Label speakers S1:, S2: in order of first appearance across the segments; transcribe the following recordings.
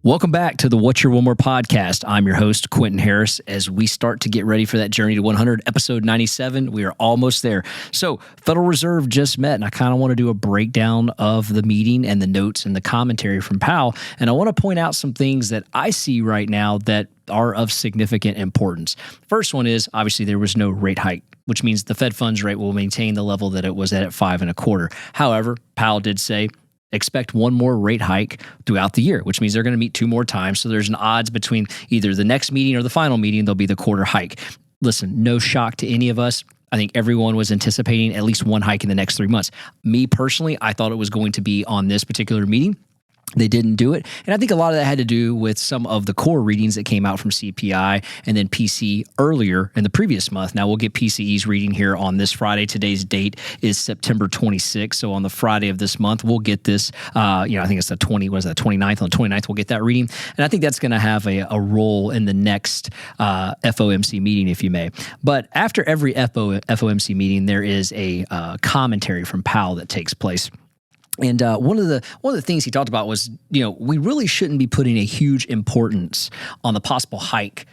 S1: Welcome back to the What's Your One More podcast. I'm your host, Quentin Harris, as we start to get ready for that journey to 100, episode 97. We are almost there. So Federal Reserve just met, and I kind of want to do a breakdown of the meeting and the notes and the commentary from Powell. And I want to point out some things that I see right now that are of significant importance. First one is, obviously, there was no rate hike, which means the Fed funds rate will maintain the level that it was at 5.25. However, Powell did say, expect one more rate hike throughout the year, which means they're going to meet two more times. So there's an odds between either the next meeting or the final meeting, there'll be the quarter hike. Listen, no shock to any of us. I think everyone was anticipating at least one hike in the next 3 months. Me personally, I thought it was going to be on this particular meeting. They didn't do it. And I think a lot of that had to do with some of the core readings that came out from CPI and then PC earlier in the previous month. Now we'll get PCE's reading here on this Friday. Today's date is September 26th. So on the Friday of this month, we'll get this, I think it's the 29th. On the 29th, we'll get that reading. And I think that's going to have a role in the next FOMC meeting, if you may. But after every FOMC meeting, there is a commentary from Powell that takes place. And one of the things he talked about was, we really shouldn't be putting a huge importance on the possible hike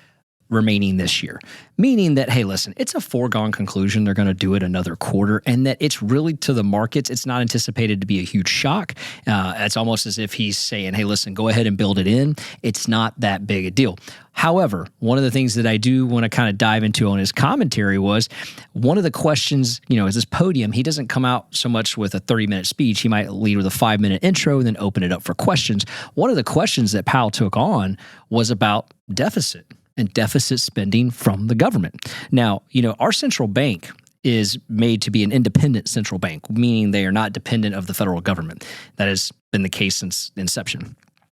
S1: remaining this year. Meaning that, hey, listen, it's a foregone conclusion they're going to do it another quarter, and that it's really, to the markets, it's not anticipated to be a huge shock. It's almost as if he's saying, hey, listen, go ahead and build it in. It's not that big a deal. However, one of the things that I do want to kind of dive into on his commentary was one of the questions, is this podium, he doesn't come out so much with a 30-minute speech. He might lead with a 5-minute intro and then open it up for questions. One of the questions that Powell took on was about deficit and deficit spending from the government. Now, our central bank is made to be an independent central bank, meaning they are not dependent of the federal government. That has been the case since inception.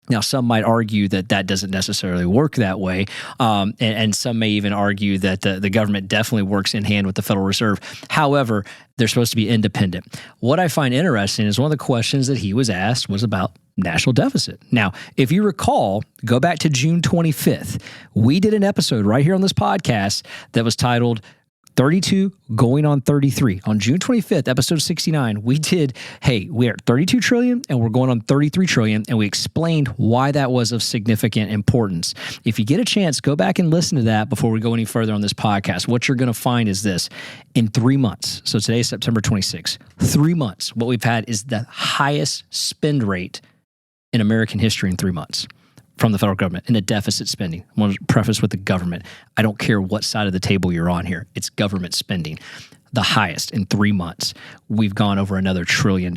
S1: Now, some might argue that that doesn't necessarily work that way, and some may even argue that the government definitely works in hand with the Federal Reserve. However, they're supposed to be independent. What I find interesting is one of the questions that he was asked was about national deficit. Now, if you recall, go back to June 25th. We did an episode right here on this podcast that was titled 32 going on 33. On June 25th, episode 69, we did, we are at 32 trillion and we're going on 33 trillion, and we explained why that was of significant importance. If you get a chance, go back and listen to that before we go any further on this podcast. What you're going to find is this: in 3 months, so today is September 26th, 3 months, what we've had is the highest spend rate in American history in 3 months from the federal government in a deficit spending. I want to preface with the government. I don't care what side of the table you're on here. It's government spending. The highest in 3 months. We've gone over another $1 trillion.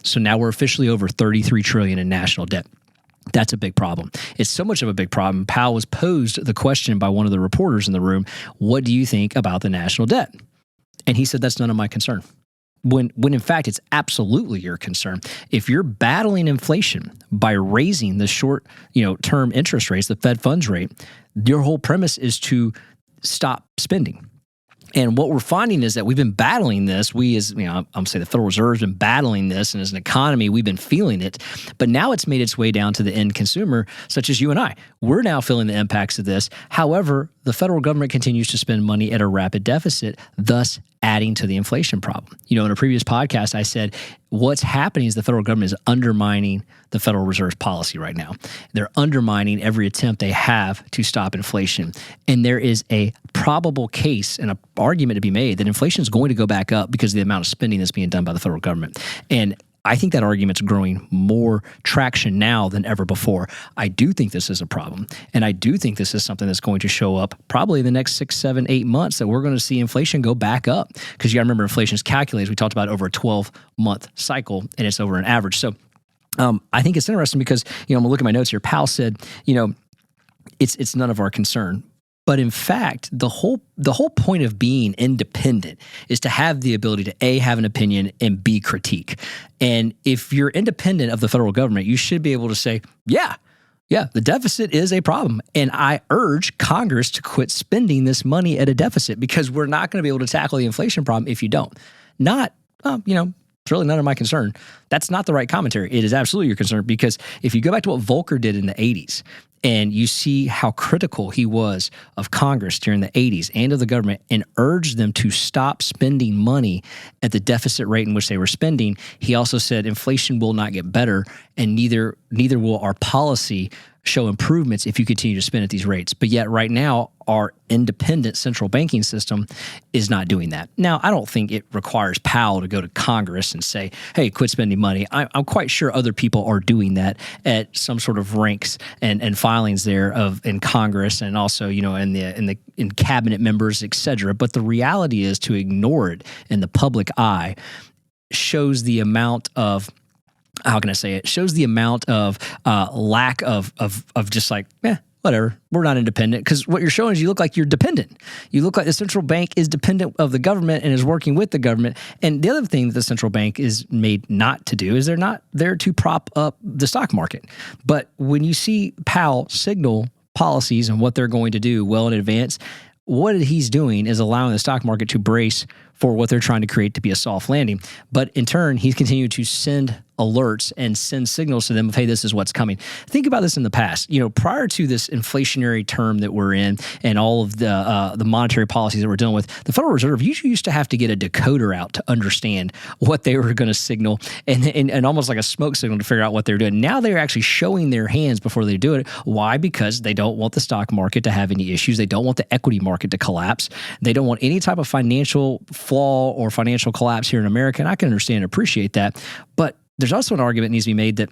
S1: So now we're officially over 33 trillion in national debt. That's a big problem. It's so much of a big problem. Powell was posed the question by one of the reporters in the room, what do you think about the national debt? And he said, that's none of my concern. When in fact, it's absolutely your concern. If you're battling inflation by raising the short, term interest rates, the Fed funds rate, your whole premise is to stop spending. And what we're finding is that we've been battling this. We as, I'm saying the Federal Reserve has been battling this, and as an economy, we've been feeling it. But now it's made its way down to the end consumer, such as you and I. We're now feeling the impacts of this. However, the federal government continues to spend money at a rapid deficit, thus adding to the inflation problem. In a previous podcast, I said what's happening is the federal government is undermining the Federal Reserve's policy right now. They're undermining every attempt they have to stop inflation. And there is a probable case and an argument to be made that inflation is going to go back up because of the amount of spending that's being done by the federal government. And I think that argument's growing more traction now than ever before. I do think this is a problem, and I do think this is something that's going to show up probably in the next 6, 7, 8 months, that we're going to see inflation go back up, because you got to remember inflation is calculated, as we talked about, over a 12-month cycle, and it's over an average. So I think it's interesting because, I'm going to look at my notes here. Powell said, it's none of our concern. But in fact, the whole point of being independent is to have the ability to A, have an opinion, and B, critique. And if you're independent of the federal government, you should be able to say, yeah, the deficit is a problem. And I urge Congress to quit spending this money at a deficit, because we're not going to be able to tackle the inflation problem if you don't. Not, It's really none of my concern. That's not the right commentary. It is absolutely your concern, because if you go back to what Volcker did in the 80s, and you see how critical he was of Congress during the 80s and of the government, and urged them to stop spending money at the deficit rate in which they were spending, he also said inflation will not get better, and neither will our policy show improvements if you continue to spend at these rates. But yet right now, our independent central banking system is not doing that. Now, I don't think it requires Powell to go to Congress and say, hey, quit spending money. I'm quite sure other people are doing that at some sort of ranks and filings there in Congress, and also, in cabinet members, et cetera. But the reality is, to ignore it in the public eye shows the amount of, how can I say it? Shows the amount of lack of just like, whatever, we're not independent. Because what you're showing is you look like you're dependent. You look like the central bank is dependent of the government and is working with the government. And the other thing that the central bank is made not to do is they're not there to prop up the stock market. But when you see Powell signal policies and what they're going to do well in advance, what he's doing is allowing the stock market to brace for what they're trying to create to be a soft landing. But in turn, he's continued to send alerts and send signals to them of, hey, this is what's coming. Think about this in the past. Prior to this inflationary term that we're in and all of the monetary policies that we're dealing with, the Federal Reserve usually used to have to get a decoder out to understand what they were going to signal, and almost like a smoke signal to figure out what they're doing. Now they're actually showing their hands before they do it. Why? Because they don't want the stock market to have any issues. They don't want the equity market to collapse. They don't want any type of financial flaw or financial collapse here in America. And I can understand and appreciate that. But there's also an argument that needs to be made that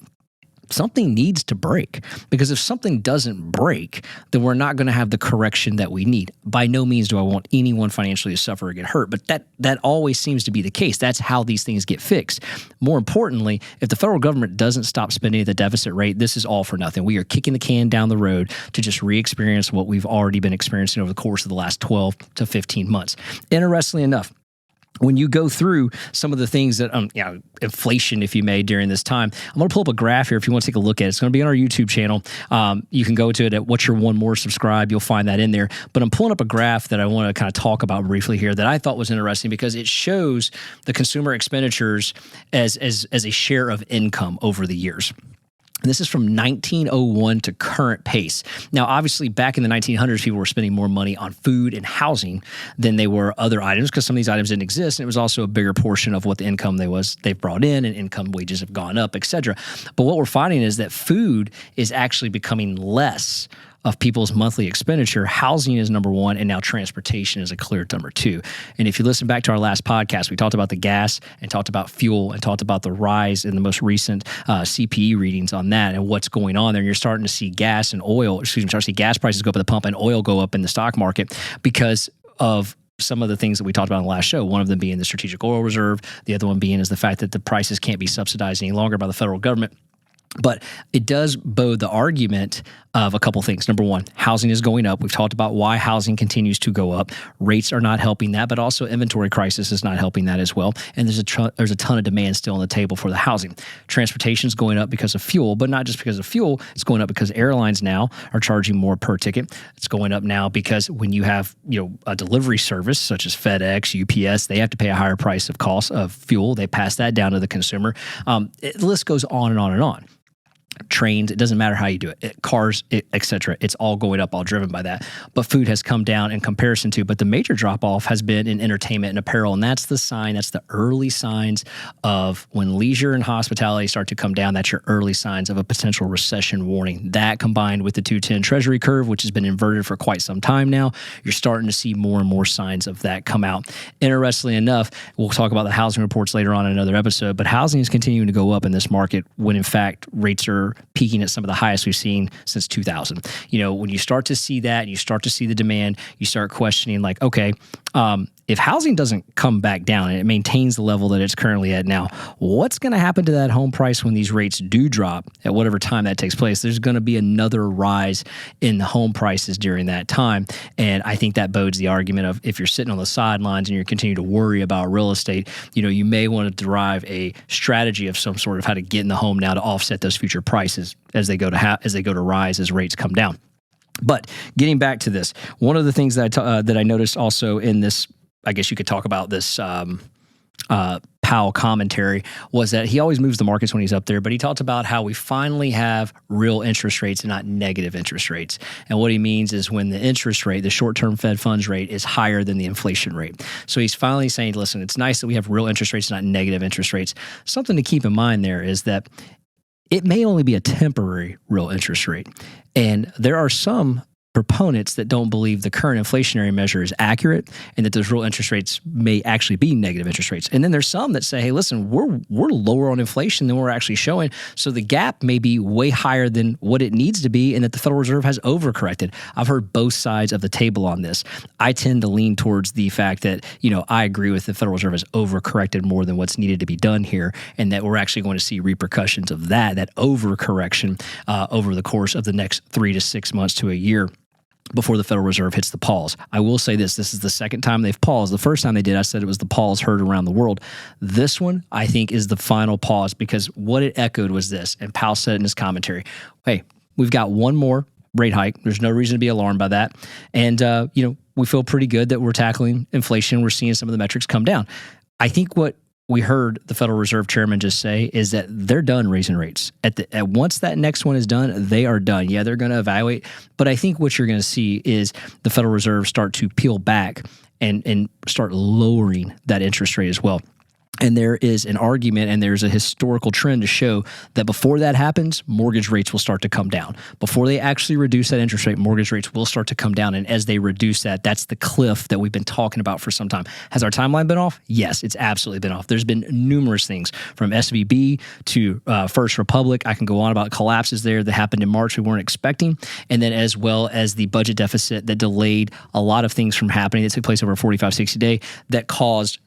S1: something needs to break, because if something doesn't break, then we're not going to have the correction that we need. By no means do I want anyone financially to suffer or get hurt, but that always seems to be the case. That's how these things get fixed. More importantly, if the federal government doesn't stop spending at the deficit rate, this is all for nothing. We are kicking the can down the road to just re-experience what we've already been experiencing over the course of the last 12 to 15 months. Interestingly enough, when you go through some of the things that, inflation, if you may, during this time, I'm going to pull up a graph here if you want to take a look at it. It's going to be on our YouTube channel. You can go to it at What's Your One More Subscribe. You'll find that in there. But I'm pulling up a graph that I want to kind of talk about briefly here that I thought was interesting, because it shows the consumer expenditures as a share of income over the years. And this is from 1901 to current pace. Now, obviously, back in the 1900s, people were spending more money on food and housing than they were other items, because some of these items didn't exist, and it was also a bigger portion of what the income they've brought in, and income wages have gone up, et cetera. But what we're finding is that food is actually becoming less of people's monthly expenditure. Housing is number one, and now transportation is a clear number two. And if you listen back to our last podcast, we talked about the gas and talked about fuel and talked about the rise in the most recent CPE readings on that and what's going on there. And you're starting to see gas prices go up at the pump and oil go up in the stock market because of some of the things that we talked about in the last show, one of them being the strategic oil reserve, the other one being is the fact that the prices can't be subsidized any longer by the federal government. But it does bode the argument of a couple things. Number one, housing is going up. We've talked about why housing continues to go up. Rates are not helping that, but also inventory crisis is not helping that as well. And there's a ton of demand still on the table for the housing. Transportation is going up because of fuel, but not just because of fuel. It's going up because airlines now are charging more per ticket. It's going up now because when you have a delivery service such as FedEx, UPS, they have to pay a higher price of cost of fuel. They pass that down to the consumer. The list goes on and on and on. Trains, it doesn't matter how you do it, cars, et cetera. It's all going up, all driven by that. But food has come down in comparison to, but the major drop-off has been in entertainment and apparel, and that's the early signs of when leisure and hospitality start to come down. That's your early signs of a potential recession warning. That combined with the 210 Treasury curve, which has been inverted for quite some time now, you're starting to see more and more signs of that come out. Interestingly enough, we'll talk about the housing reports later on in another episode, but housing is continuing to go up in this market when in fact rates are peaking at some of the highest we've seen since 2000. When you start to see that and you start to see the demand, you start questioning like, okay, if housing doesn't come back down and it maintains the level that it's currently at now, what's going to happen to that home price when these rates do drop at whatever time that takes place? There's going to be another rise in the home prices during that time. And I think that bodes the argument of if you're sitting on the sidelines and you're continuing to worry about real estate, you may want to derive a strategy of some sort of how to get in the home now to offset those future prices as they go to rise as rates come down. But getting back to this, one of the things that I noticed also in this, I guess you could talk about this Powell Powell commentary was that he always moves the markets when he's up there, but he talked about how we finally have real interest rates and not negative interest rates. And what he means is when the interest rate, the short-term Fed funds rate, is higher than the inflation rate. So he's finally saying, listen, it's nice that we have real interest rates, not negative interest rates. Something to keep in mind there is that it may only be a temporary real interest rate. And there are some proponents that don't believe the current inflationary measure is accurate and that those real interest rates may actually be negative interest rates. And then there's some that say, hey, listen, we're lower on inflation than we're actually showing. So the gap may be way higher than what it needs to be and that the Federal Reserve has overcorrected. I've heard both sides of the table on this. I tend to lean towards the fact that, I agree with the Federal Reserve has overcorrected more than what's needed to be done here, and that we're actually going to see repercussions of that overcorrection over the course of the next 3 to 6 months to a year before the Federal Reserve hits the pause. I will say this is the second time they've paused. The first time they did, I said it was the pause heard around the world. This one, I think, is the final pause because what it echoed was this, and Powell said in his commentary, hey, we've got one more rate hike. There's no reason to be alarmed by that. And, we feel pretty good that we're tackling inflation. We're seeing some of the metrics come down. I think what we heard the Federal Reserve Chairman just say is that they're done raising rates. Once that next one is done, they are done. Yeah, they're going to evaluate. But I think what you're going to see is the Federal Reserve start to peel back and start lowering that interest rate as well. And there is an argument and there's a historical trend to show that before that happens, mortgage rates will start to come down. Before they actually reduce that interest rate, mortgage rates will start to come down. And as they reduce that, that's the cliff that we've been talking about for some time. Has our timeline been off? Yes, it's absolutely been off. There's been numerous things from SVB to First Republic. I can go on about collapses there that happened in March we weren't expecting. And then as well as the budget deficit that delayed a lot of things from happening that took place over a 45, 60 day that caused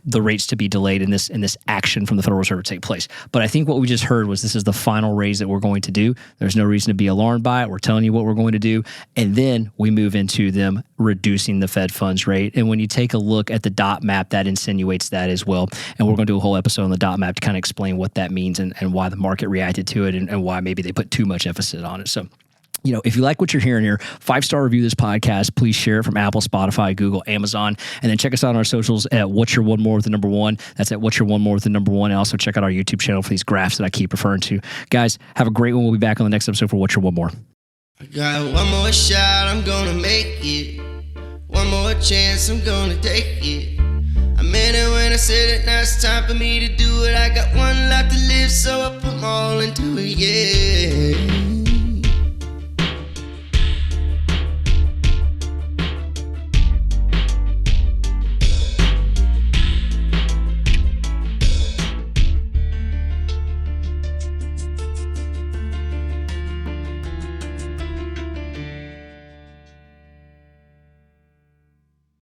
S1: the rates to be delayed in this action from the Federal Reserve to take place. But I think what we just heard was this is the final raise that we're going to do. There's no reason to be alarmed by it. We're telling you what we're going to do. And then we move into them reducing the Fed funds rate. And when you take a look at the dot map, that insinuates that as well. And we're going to do a whole episode on the dot map to kind of explain what that means and why the market reacted to it and why maybe they put too much emphasis on it. So if you like what you're hearing here, 5-star review this podcast. Please share it from Apple, Spotify, Google, Amazon. And then check us out on our socials at What's Your One More with the number one. That's at What's Your One More with the number one. And also check out our YouTube channel for these graphs that I keep referring to. Guys, have a great one. We'll be back on the next episode for What's Your One More.
S2: I got one more shot, I'm gonna make it. One more chance, I'm gonna take it. I meant it when I said it, now it's time for me to do it. I got one life to live, so I put my all into it, yeah.